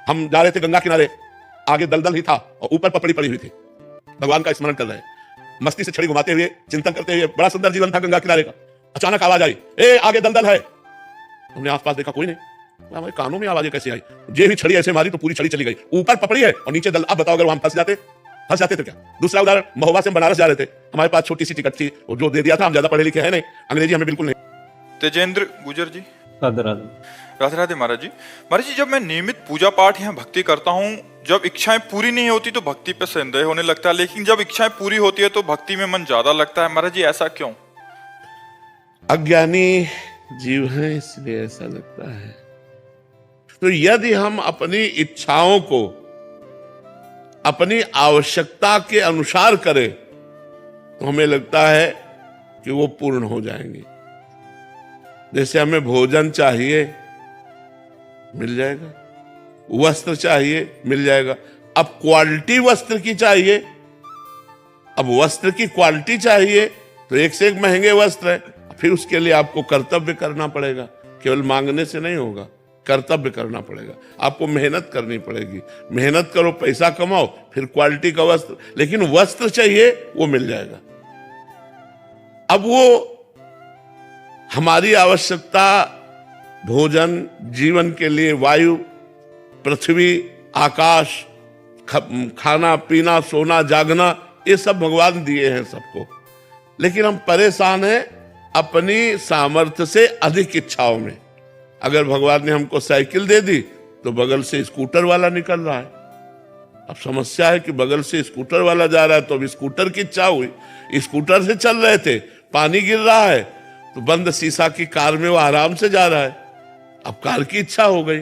हम जा रहे थे गंगा किनारे, आगे दलदल ही था और ऊपर पपड़ी पड़ी हुई थी। भगवान का स्मरण कर रहे हैं, मस्ती से छड़ी घुमाते हुए, चिंतन करते हुए। बड़ा सुंदर जीवन था गंगा किनारे का। अचानक आवाज आई, ए आगे दलदल है। हमने आसपास देखा, कोई नहीं। हमारे कानों में आवाज कैसे आई? जे भी छड़ी ऐसे मारी तो पूरी छड़ी चली गई। ऊपर पपड़ी है और नीचे दल। अब बताओ, अगर वहां फंस जाते तो क्या? दूसरा उदाहरण, महोबा से हम बनारस जा रहे थे, हमारे पास छोटी सी टिकट थी, और जो दे दिया था, हम ज्यादा पढ़े लिखे हैं नहीं, अंग्रेजी हमें बिल्कुल नहीं। तेजेंद्र गुजर जी, राधे राधे। राधे राधे महाराज जी। महाराज जी, जब मैं नियमित पूजा पाठ या भक्ति करता हूँ, जब इच्छाएं पूरी नहीं होती तो भक्ति पे संदेह होने लगता है, लेकिन जब इच्छाएं पूरी होती है तो भक्ति में मन ज्यादा लगता है। महाराज जी, ऐसा क्यों? अज्ञानी जीव हैं, इसलिए ऐसा लगता है। तो यदि हम अपनी इच्छाओं को अपनी आवश्यकता के अनुसार करें तो हमें लगता है कि वो पूर्ण हो जाएंगी। जैसे हमें भोजन चाहिए, मिल जाएगा। वस्त्र चाहिए, मिल जाएगा। अब क्वालिटी वस्त्र की चाहिए, अब वस्त्र की क्वालिटी चाहिए तो एक से एक महंगे वस्त्र है। फिर उसके लिए आपको कर्तव्य करना पड़ेगा, केवल मांगने से नहीं होगा, कर्तव्य करना पड़ेगा। आपको मेहनत करनी पड़ेगी। मेहनत करो, पैसा कमाओ, फिर क्वालिटी का वस्त्र, लेकिन वस्त्र चाहिए वो मिल जाएगा। अब वो हमारी आवश्यकता, भोजन, जीवन के लिए वायु, पृथ्वी, आकाश, खाना पीना, सोना जागना, ये सब भगवान दिए हैं सबको। लेकिन हम परेशान हैं अपनी सामर्थ्य से अधिक इच्छाओं में। अगर भगवान ने हमको साइकिल दे दी तो बगल से स्कूटर वाला निकल रहा है। अब समस्या है कि बगल से स्कूटर वाला जा रहा है, तो अब स्कूटर की इच्छा हुई। स्कूटर से चल रहे थे, पानी गिर रहा है, तो बंद शीशा की कार में वो आराम से जा रहा है। अब कार की इच्छा हो गई।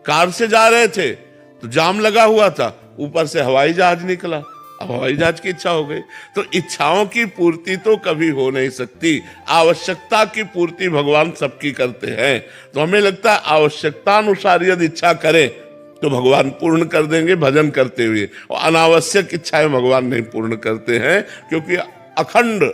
कार से जा रहे थे तो जाम लगा हुआ था, ऊपर से हवाई जहाज निकला, अब हवाई जहाज की इच्छा हो गई। तो इच्छाओं की पूर्ति तो कभी हो नहीं सकती। आवश्यकता की पूर्ति भगवान सबकी करते हैं। तो हमें लगता है आवश्यकता अनुसार यदि इच्छा करें तो भगवान पूर्ण कर देंगे भजन करते हुए, और अनावश्यक इच्छाएं भगवान नहीं पूर्ण करते हैं, क्योंकि अखंड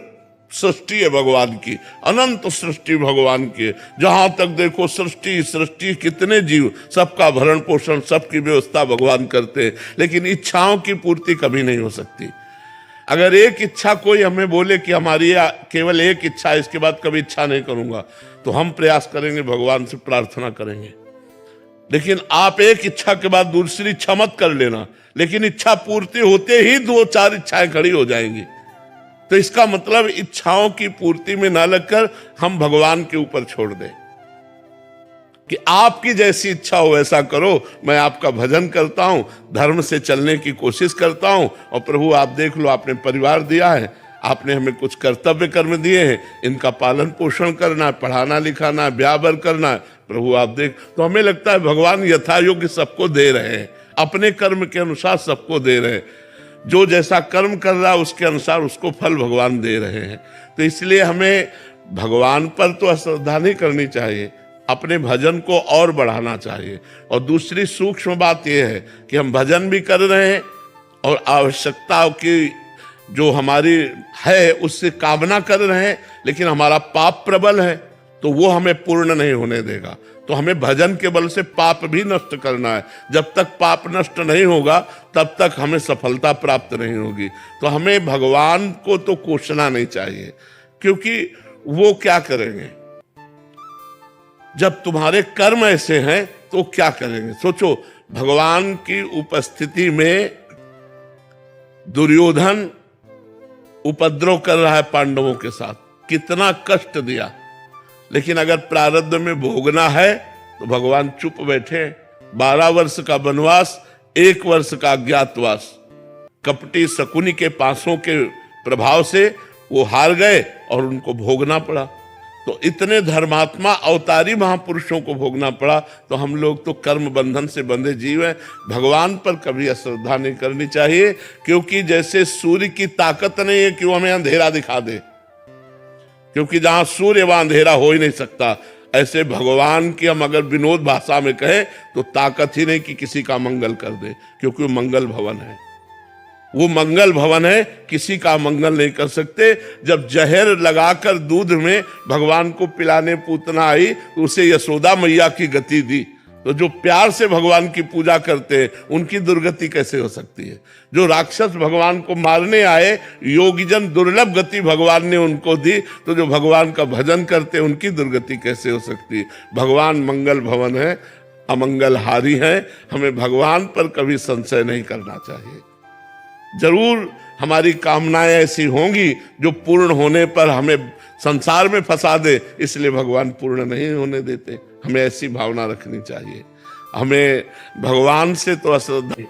सृष्टि है भगवान की, अनंत सृष्टि भगवान की। जहां तक देखो सृष्टि, कितने जीव, सबका भरण पोषण, सबकी व्यवस्था भगवान करते हैं। लेकिन इच्छाओं की पूर्ति कभी नहीं हो सकती। अगर एक इच्छा कोई हमें बोले कि हमारी केवल एक इच्छा, इसके बाद कभी इच्छा नहीं करूंगा, तो हम प्रयास करेंगे, भगवान से प्रार्थना करेंगे। लेकिन आप एक इच्छा के बाद दूसरी इच्छा मत कर लेना, लेकिन इच्छा पूर्ति होते ही 2-4 इच्छाएं खड़ी हो जाएंगी। तो इसका मतलब इच्छाओं की पूर्ति में ना लगकर हम भगवान के ऊपर छोड़ दें कि आपकी जैसी इच्छा हो वैसा करो। मैं आपका भजन करता हूं, धर्म से चलने की कोशिश करता हूं, और प्रभु आप देख लो, आपने परिवार दिया है, आपने हमें कुछ कर्तव्य कर्म दिए हैं, इनका पालन पोषण करना है, पढ़ाना लिखाना है, ब्याह बर करना है, प्रभु आप देख। तो हमें लगता है भगवान यथा योग्य सबको दे रहे हैं, अपने कर्म के अनुसार सबको दे रहे हैं। जो जैसा कर्म कर रहा है उसके अनुसार उसको फल भगवान दे रहे हैं। तो इसलिए हमें भगवान पर तो अश्रद्धा नहीं करनी चाहिए, अपने भजन को और बढ़ाना चाहिए। और दूसरी सूक्ष्म बात यह है कि हम भजन भी कर रहे हैं और आवश्यकताओं की जो हमारी है उससे कामना कर रहे हैं, लेकिन हमारा पाप प्रबल है तो वो हमें पूर्ण नहीं होने देगा। तो हमें भजन के बल से पाप भी नष्ट करना है। जब तक पाप नष्ट नहीं होगा तब तक हमें सफलता प्राप्त नहीं होगी। तो हमें भगवान को तो कोसना नहीं चाहिए, क्योंकि वो क्या करेंगे जब तुम्हारे कर्म ऐसे हैं, तो क्या करेंगे? सोचो, भगवान की उपस्थिति में दुर्योधन उपद्रव कर रहा है पांडवों के साथ, कितना कष्ट दिया, लेकिन अगर प्रारब्ध में भोगना है तो भगवान चुप बैठे। 12 वर्ष का वनवास, 1 वर्ष का अज्ञातवास, कपटी शकुनी के पासों के प्रभाव से वो हार गए और उनको भोगना पड़ा। तो इतने धर्मात्मा अवतारी महापुरुषों को भोगना पड़ा। तो हम लोग तो कर्म बंधन से बंधे जीव हैं। भगवान पर कभी अश्रद्धा नहीं करनी चाहिए, क्योंकि जैसे सूर्य की ताकत नहीं है कि वो हमें अंधेरा दिखा दे, क्योंकि जहां सूर्य वहां अंधेरा हो ही नहीं सकता। ऐसे भगवान की हम अगर विनोद भाषा में कहें तो ताकत ही नहीं कि किसी का मंगल कर दे, क्योंकि वो मंगल भवन है। वो मंगल भवन है, किसी का मंगल नहीं कर सकते। जब जहर लगाकर दूध में भगवान को पिलाने पूतना आई तो उसे यशोदा मैया की गति दी, तो जो प्यार से भगवान की पूजा करते हैं उनकी दुर्गति कैसे हो सकती है? जो राक्षस भगवान को मारने आए, योगीजन दुर्लभ गति भगवान ने उनको दी, तो जो भगवान का भजन करते हैं उनकी दुर्गति कैसे हो सकती है? भगवान मंगल भवन है, अमंगल हारी है। हमें भगवान पर कभी संशय नहीं करना चाहिए। जरूर हमारी कामनाएं ऐसी होंगी जो पूर्ण होने पर हमें संसार में फंसा दे, इसलिए भगवान पूर्ण नहीं होने देते। हमें ऐसी भावना रखनी चाहिए। हमें भगवान से तो अश्रद्धा।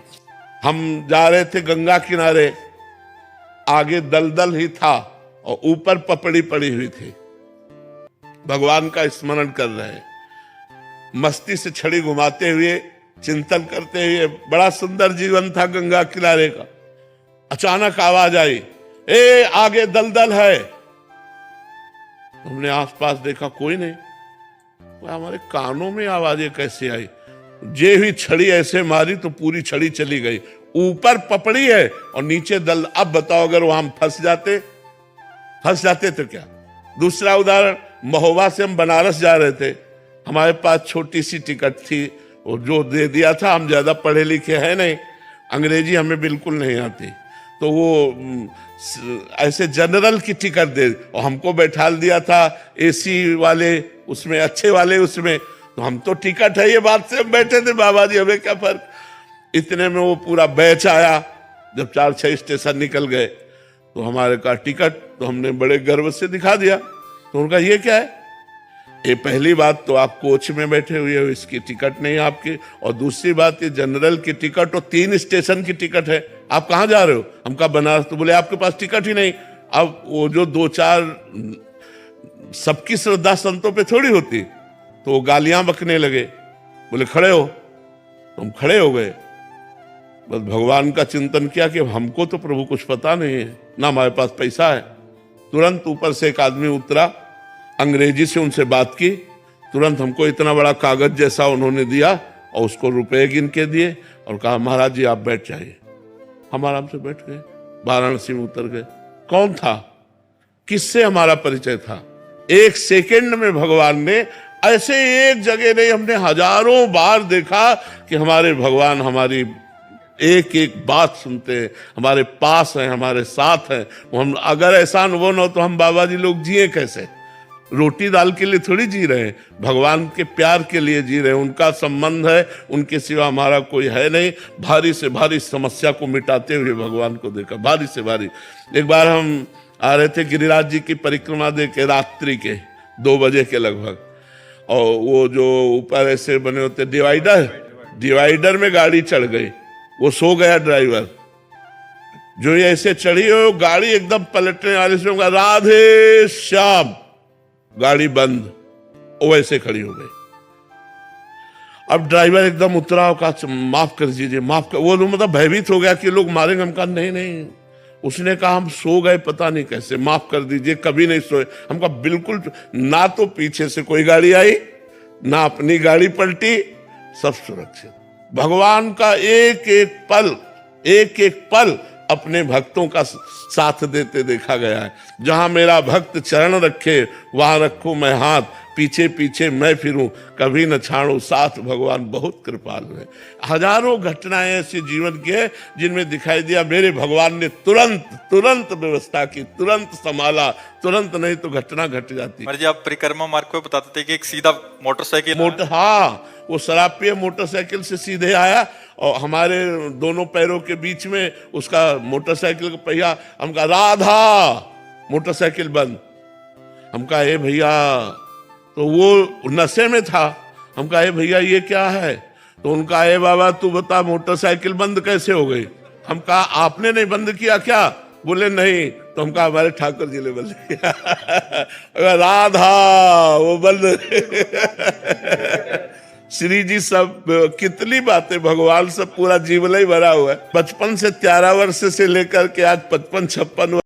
हम जा रहे थे गंगा किनारे, आगे दलदल ही था और ऊपर पपड़ी पड़ी हुई थी। भगवान का स्मरण कर रहे हैं, मस्ती से छड़ी घुमाते हुए, चिंतन करते हुए। बड़ा सुंदर जीवन था गंगा किनारे का। अचानक आवाज आई, ए आगे दलदल है। हमने आसपास देखा, कोई नहीं। हमारे कानों में आवाजें कैसे आई? जे हुई छड़ी ऐसे मारी तो पूरी छड़ी चली गई। ऊपर पपड़ी है और नीचे दल। अब बताओ, अगर वहां फंस जाते तो क्या? दूसरा उदाहरण, महोबा से हम बनारस जा रहे थे। हमारे पास छोटी सी टिकट थी, और जो दे दिया था, हम ज्यादा पढ़े लिखे हैं नहीं, अंग्रेजी हमें बिल्कुल नहीं आती, तो वो ऐसे जनरल की टिकट दे और हमको बैठा दिया था एसी वाले उसमें, अच्छे वाले उसमें। तो हम तो टिकट है ये बात से हम बैठे थे, बाबा जी हमें क्या फर्क। इतने में वो पूरा बैच आया। जब 4-6 स्टेशन निकल गए तो हमारे का टिकट, तो हमने बड़े गर्व से दिखा दिया। तो उनका ये क्या है? ये पहली बात तो आप कोच में बैठे हुए हो, इसकी टिकट नहीं आपकी, और दूसरी बात ये जनरल की टिकट और 3 स्टेशन की टिकट है। आप कहाँ जा रहे हो? हम कहा बनारस। तो बोले आपके पास टिकट ही नहीं। अब वो जो 2-4 सबकी श्रद्धा संतों पे थोड़ी होती, तो वो गालियां बकने लगे। बोले खड़े हो। तो हम खड़े हो गए। बस भगवान का चिंतन किया कि हमको तो प्रभु कुछ पता नहीं है, ना हमारे पास पैसा है। तुरंत ऊपर से एक आदमी उतरा, अंग्रेजी से उनसे बात की। तुरंत हमको इतना बड़ा कागज जैसा उन्होंने दिया और उसको रुपए गिन के दिए और कहा महाराज जी आप बैठ जाइए। हम आराम से बैठ गए, वाराणसी में उतर गए। कौन था? किससे हमारा परिचय था? 1 सेकंड में भगवान ने, ऐसे एक जगह नहीं, हमने हजारों बार देखा कि हमारे भगवान हमारी एक एक बात सुनते हैं, हमारे पास हैं, हमारे साथ हैं। हम अगर ऐसा अनुभव न हो तो हम बाबा जी लोग जिए कैसे? रोटी दाल के लिए थोड़ी जी रहे हैं, भगवान के प्यार के लिए जी रहे हैं। उनका संबंध है, उनके सिवा हमारा कोई है नहीं। भारी से भारी समस्या को मिटाते हुए भगवान को देखा, भारी से भारी। एक बार हम आ रहे थे गिरिराज जी की परिक्रमा दे के, रात्रि के 2 बजे के लगभग, और वो जो ऊपर ऐसे बने होते डिवाइडर में गाड़ी चढ़ गई। वो सो गया ड्राइवर, जो ये ऐसे चढ़ी हो गाड़ी एकदम पलटने वाले से, राधे श्याम, गाड़ी बंद, वो ऐसे खड़ी हो गई। अब ड्राइवर एकदम उतरा और कहा माफ कर दीजिए, माफ कर। वो मतलब भयभीत हो गया कि लोग मारेंगे। हम कहा नहीं नहीं। उसने कहा हम सो गए पता नहीं कैसे, माफ कर दीजिए, कभी नहीं सोए। हम कहा बिल्कुल ना, तो पीछे से कोई गाड़ी आई ना अपनी गाड़ी पलटी, सब सुरक्षित। भगवान का एक एक पल अपने भक्तों का साथ देते देखा गया है। जहां मेरा भक्त चरण रखे वहां रखूं मैं हाथ, पीछे पीछे मैं फिरूं, कभी न छाड़ू साथ, भगवान बहुत कृपालु है। हजारों घटनाएं ऐसे जीवन की है जिनमें दिखाई दिया मेरे भगवान ने तुरंत व्यवस्था की, तुरंत संभाला, तुरंत नहीं तो घटना घट जाती। जी आप परिक्रमा मार्ग को बताते थे कि एक सीधा मोटरसाइकिल हाँ, वो शराब पिए मोटरसाइकिल से सीधे आया और हमारे दोनों पैरों के बीच में उसका मोटरसाइकिल का पहिया। हम कहा राधा, मोटरसाइकिल बंद। हम कहा ए भैया, तो वो नशे में था। हम कहा ए भैया ये क्या है? तो उनका ए बाबा तू बता मोटरसाइकिल बंद कैसे हो गई? हम कहा आपने नहीं बंद किया क्या? बोले नहीं। तो हम कहा हमारे ठाकुर जी ने बंद किया। राधा वो बंद। श्री जी सब कितनी बातें, भगवान सब पूरा जीवन ही भरा हुआ है। 55 से 13 वर्ष से लेकर के आज 55-56